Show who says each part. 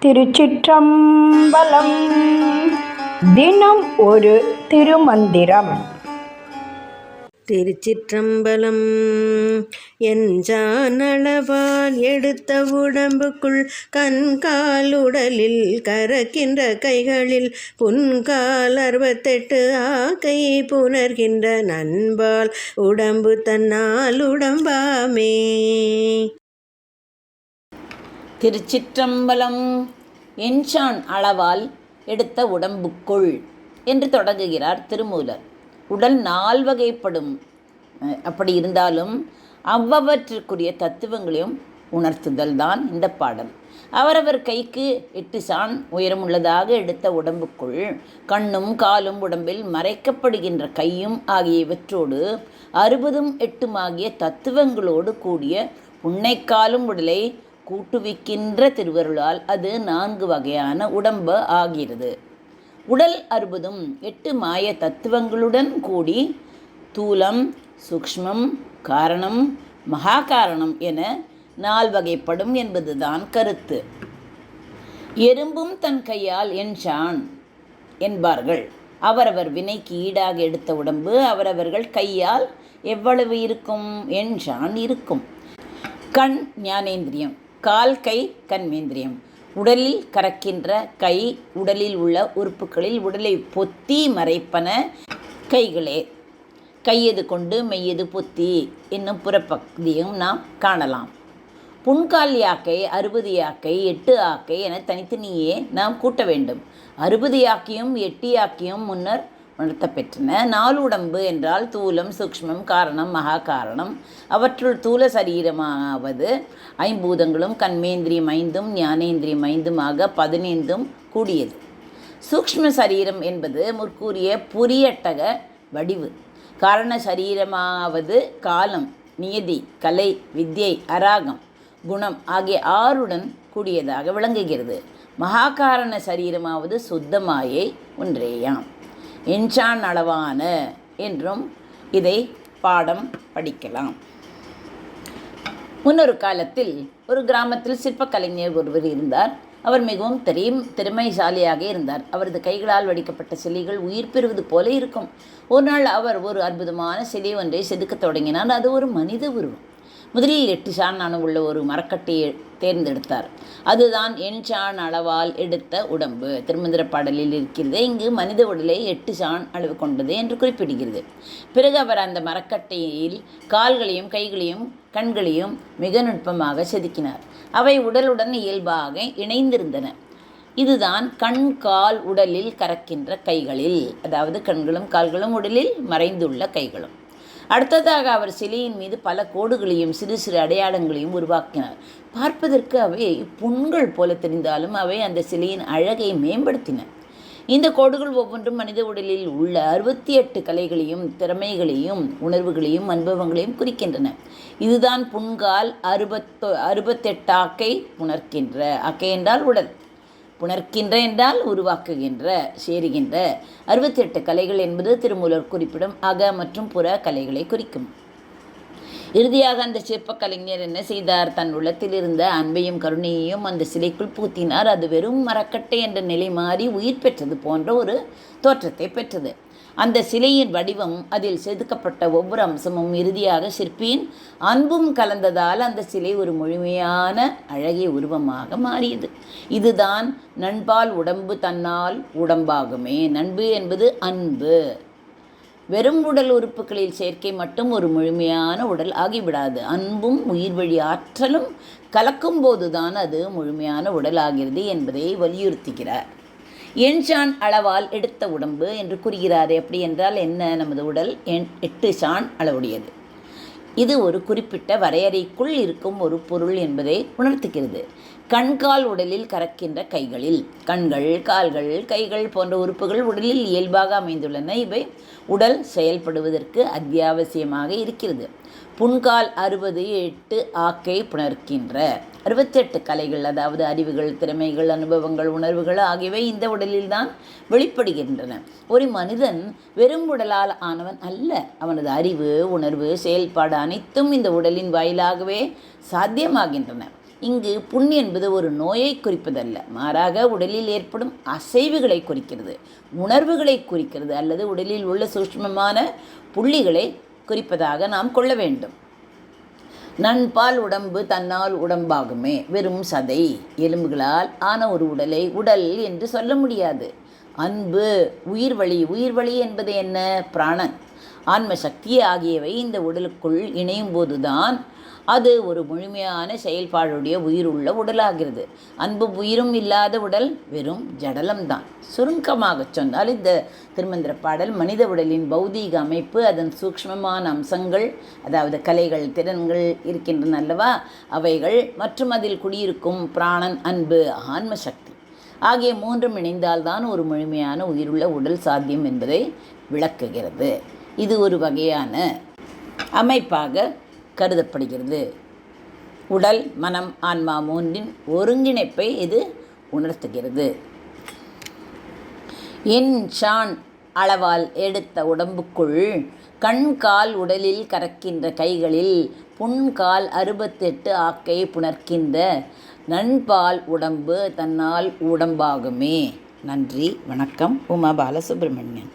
Speaker 1: திருச்சிற்றம்பலம். தினம் ஒரு திருமந்திரம்.
Speaker 2: திருச்சிற்றம்பலம். எஞ்சானளவால் எடுத்த உடம்புக்குள் கண்கால் உடலில் கரக்கின்ற கைகளில் புன்கால் 68 ஆக்கை புணர்கின்ற நண்பால் உடம்பு தன்னால் உடம்பாமே.
Speaker 3: திருச்சிற்றம்பலம். எஞ்சான் அளவால் எடுத்த உடம்புக்குள் என்று தொடங்குகிறார் திருமூலர். உடல் 4 வகைப்படும். அப்படி இருந்தாலும் அவ்வவற்றிற்குரிய தத்துவங்களையும் உணர்த்துதல் தான் இந்த பாடல். அவரவர் கைக்கு 8 சாண் உயரமுள்ளதாக எடுத்த உடம்புக்குள் கண்ணும் காலும் உடம்பில் மறைக்கப்படுகின்ற கையும் ஆகியவற்றோடு 60ம் 8ம் ஆகிய தத்துவங்களோடு கூடிய புன்னைக்காலும் உடலை கூட்டுவிக்கின்ற திருவருளால் அது 4 வகையான உடம்பு ஆகிறது. உடல் 60ம் 8 மாய தத்துவங்களுடன் கூடி தூலம், சூக்ஷ்மம், காரணம், மகாகாரணம் என 4 வகைப்படும் என்பதுதான் கருத்து. எறும்பும் தன் கையால் எஞ்சான் என்பார்கள். அவரவர் வினைக்கு ஈடாக எடுத்த உடம்பு அவரவர்கள் கையால் எவ்வளவு இருக்கும்? எஞ்சான் இருக்கும். கண் ஞானேந்திரியம், கால் கை கண்மேந்திரியம். உடலில் கறக்கின்ற கை உடலில் உள்ள உறுப்புகளில் உடலை பொத்தி மறைப்பன கைகளே. கையது கொண்டு மெய்யது பொத்தி என்னும் புறப்பகுதியும் நாம் காணலாம். புன்கால் யாக்கை 60 யாக்கை 8 ஆக்கை என தனித்தனியே நாம் கூட்ட வேண்டும். 60 யாக்கையும் 8 யாக்கையும் முன்னர் உணர்த்த பெற்றன. 4 உடம்பு என்றால் தூலம், சூக்ஷ்மம், காரணம், மகா காரணம். அவற்றுள் தூல சரீரமாவது 5 பூதங்களும் கண்மேந்திரியம் 5ம் ஞானேந்திரியம் 5ம் ஆக 15ம் கூடியது. சூக்ஷ்ம சரீரம் என்பது முற்கூறிய புரியட்டக வடிவு. காரண சரீரமாவது காலம், நியதி, கலை, வித்யை, அராகம், குணம் ஆகிய 6உடன் கூடியதாக விளங்குகிறது. மகாகாரண சரீரமாவது சுத்தமாயை ஒன்றேயாம். எஞ்சான் அளவான என்றும் இதை பாடம் படிக்கலாம். முன்னொரு காலத்தில் ஒரு கிராமத்தில் சிற்பக்கலைஞர் ஒருவர் இருந்தார். அவர் மிகவும் திறமைசாலியாக இருந்தார். அவரது கைகளால் வடிக்கப்பட்ட சிலைகள் உயிர் பெறுவது போல இருக்கும். ஒரு நாள் அவர் ஒரு அற்புதமான சிலை ஒன்றை செதுக்கத் தொடங்கினார். அது ஒரு மனித உருவம். முதலில் 8 சாண் உள்ள ஒரு மரக்கட்டையை தேர்ந்தெடுத்தார். அதுதான் எஞ்சான் அளவால் எடுத்த உடம்பு. திருமந்திர பாடலில் இருக்கிறது. இங்கு மனித உடலை 8 சாண் அளவு கொண்டது என்று குறிப்பிடுகிறது. பிறகு அவர் அந்த மரக்கட்டையில் கால்களையும் கைகளையும் கண்களையும் மிக நுட்பமாக செதுக்கினார். அவை உடலுடன் இயல்பாக இணைந்திருந்தன. இதுதான் கண் கால் உடலில் கறக்கின்ற கைகளில், அதாவது கண்களும் கால்களும் உடலில் மறைந்துள்ள கைகளும். அடுத்ததாக அவர் சிலையின் மீது பல கோடுகளையும் சிறு சிறு அடையாளங்களையும் உருவாக்கினார். பார்ப்பதற்கு அவை புண்கள் போல தெரிந்தாலும் அவை அந்த சிலையின் அழகை மேம்படுத்தின. இந்த கோடுகள் ஒவ்வொன்றும் மனித உடலில் உள்ள 68 கலைகளையும் திறமைகளையும் உணர்வுகளையும் அனுபவங்களையும் குறிக்கின்றன. இதுதான் புன்கால் 68 ஆக்கை புணர்க்கின்ற. ஆக்கை என்றால் உடல், புணர்க்கின்ற என்றால் உருவாக்குகின்ற, சேருகின்ற. 68 கலைகள் என்பது திருமூலர் குறிப்பிடும் அக மற்றும் புற கலைகளை குறிக்கும். இறுதியாக அந்த சிற்ப கலைஞர் என்ன செய்தார்? தன் உள்ளத்தில் இருந்த அன்பையும் கருணையையும் அந்த சிலைக்குள் பூத்தினார். அது வெறும் மரக்கட்டை என்ற நிலை மாறி உயிர் பெற்றது போன்ற ஒரு தோற்றத்தை பெற்றது. அந்த சிலையின் வடிவம், அதில் செதுக்கப்பட்ட ஒவ்வொரு அம்சமும் இறுதியாக சிற்பியின் அன்பும் கலந்ததால் அந்த சிலை ஒரு முழுமையான அழகிய உருவமாக மாறியது. இதுதான் நண்பால் உடம்பு தன்னால் உடம்பாகுமே. நண்பு என்பது அன்பு. வெறும் உடல் உறுப்புகளில் சேர்க்கை மட்டும் ஒரு முழுமையான உடல் ஆகிவிடாது. அன்பும் உயிர் வழி ஆற்றலும் கலக்கும் போதுதான் அது முழுமையான உடல் ஆகிறது என்பதை வலியுறுத்துகிறார். எஞ்சான் அளவால் எடுத்த உடம்பு என்று கூறுகிறார். எப்படி என்றால் என்ன? நமது உடல் 8 சாண் அளவுடையது. இது ஒரு குறிப்பிட்ட வரையறைக்குள் இருக்கும் ஒரு பொருள் என்பதை உணர்த்துகிறது. கண்கால் உடலில் கறக்கின்ற கைகளில் கண்கள், கால்கள், கைகள் போன்ற உறுப்புகள் உடலில் இயல்பாக அமைந்துள்ளன. இவை உடல் செயல்படுவதற்கு அத்தியாவசியமாக இருக்கிறது. புன்கால் 68 ஆக்கை புணர்க்கின்ற 68 கலைகள், அதாவது அறிவுகள், திறமைகள், அனுபவங்கள், உணர்வுகள் ஆகியவை இந்த உடலில்தான் வெளிப்படுகின்றன. ஒரு மனிதன் வெறும் உடலால் ஆனவன் அல்ல. அவனது அறிவு, உணர்வு, செயல்பாடு அனைத்தும் இந்த உடலின் வாயிலாகவே சாத்தியமாகின்றன. இங்கு புண் என்பது ஒரு நோயை குறிப்பதல்ல, மாறாக உடலில் ஏற்படும் அசைவுகளை குறிக்கிறது, உணர்வுகளை குறிக்கிறது, அல்லது உடலில் உள்ள சூட்சுமமான புள்ளிகளை குறிப்பதாக நாம் கொள்ள வேண்டும். நண்பால் உடம்பு தன்னால் உடம்பாகுமே. வெறும் சதை எலும்புகளால் ஆன ஒரு உடலை உடல் என்று சொல்ல முடியாது. அன்பு, உயிர்வழி என்பது என்ன? பிராணன், ஆன்ம சக்தி ஆகியவை இந்த உடலுக்குள் இணையும் போதுதான் அது ஒரு முழுமையான செயல்பாடுடைய உயிருள்ள உடலாகிறது. அன்பு உயிரும் இல்லாத உடல் வெறும் ஜடலம்தான். சுருக்கமாக சொன்னால் இந்த திருமந்திர பாடல் மனித உடலின் பௌதீக அமைப்பு, அதன் சூக்ஷ்மமான அம்சங்கள், அதாவது கலைகள், திறன்கள் இருக்கின்றன அல்லவா, அவைகள் மற்றும் அதில் குடியிருக்கும் பிராணன், அன்பு, ஆன்ம சக்தி ஆகிய மூன்றும் இணைந்தால்தான் ஒரு முழுமையான உயிருள்ள உடல் சாத்தியம் என்பதை விளக்குகிறது. இது ஒரு வகையான அமைப்பாக கருதப்படுகிறது. உடல், மனம், ஆன்மா மூன்றின் ஒருங்கிணைப்பை இது உணர்த்துகிறது. என் ஷான் அளவால் எடுத்த உடம்புக்குள் கண் கால் உடலில் கறக்கின்ற கைகளில் புண்கால் 68 ஆக்கை புணர்க்கின்ற நண்பால் உடம்பு தன்னால் உடம்பாகுமே. நன்றி, வணக்கம். உமா பாலசுப்ரமணியன்.